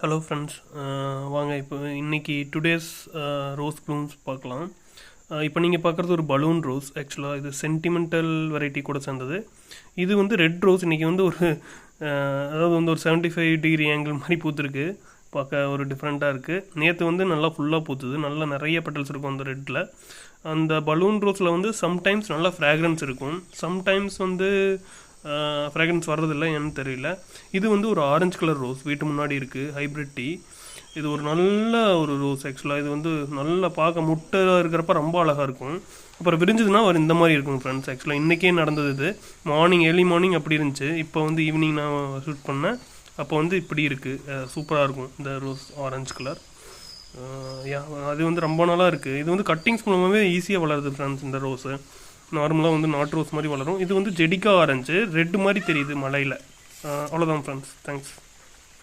Hello friends, வாங்க இப்போ இன்றைக்கி டுடேஸ் ரோஸ் ப்ளூம்ஸ் பார்க்கலாம். இப்போ நீங்கள் பார்க்குறது ஒரு பலூன் ரோஸ். ஆக்சுவலாக இது சென்டிமெண்டல் வெரைட்டி கூட சேர்ந்தது. இது வந்து ரெட் ரோஸ். இன்றைக்கி வந்து ஒரு அதாவது வந்து ஒரு 75 டிகிரி ஆங்கிள் மாதிரி பூத்துருக்கு. பார்க்க ஒரு டிஃப்ரெண்ட்டாக இருக்குது. நேற்று வந்து நல்லா ஃபுல்லாக பூத்துது. நல்லா நிறைய பெட்டல்ஸ் இருக்கும் அந்த ரெட்டில். அந்த பலூன் ரோஸில் வந்து சம்டைம்ஸ் நல்லா ஃப்ராக்ரன்ஸ் இருக்கும், சம்டைம்ஸ் வந்து ஃப்ராக்ரன்ஸ் வர்றதில்லை, ஏன்னு தெரியல. இது வந்து ஒரு ஆரஞ்சு கலர் ரோஸ் வீட்டு முன்னாடி இருக்குது, ஹைப்ரிட் டீ. இது ஒரு நல்ல ஒரு ரோஸ். ஆக்சுவலாக இது வந்து நல்லா பார்க்க முட்டை இருக்கிறப்ப ரொம்ப அழகாக இருக்கும். அப்புறம் விரிஞ்சதுன்னா ஒரு இந்த மாதிரி இருக்கும் ஃப்ரெண்ட்ஸ். ஆக்சுவலாக இன்றைக்கே நடந்தது. இது மார்னிங், ஏர்லி மார்னிங் அப்படி இருந்துச்சு. இப்போ வந்து ஈவினிங் நான் ஷூட் பண்ணேன். அப்போ வந்து இப்படி இருக்குது. சூப்பராக இருக்கும் இந்த ரோஸ், ஆரஞ்சு கலர். அது வந்து ரொம்ப நாளாக இருக்குது. இது வந்து கட்டிங்ஸ் மூலமாகவே ஈஸியாக வளருது ஃப்ரெண்ட்ஸ். இந்த ரோஸு நார்மலாக வந்து நாட் ரோஸ் மாதிரி வளரும். இது வந்து ஜெடிக்கா ஆரஞ்சு, ரெட்டு மாதிரி தெரியுது மலையில். அவ்வளோதான் ஃப்ரெண்ட்ஸ். தேங்க்ஸ்.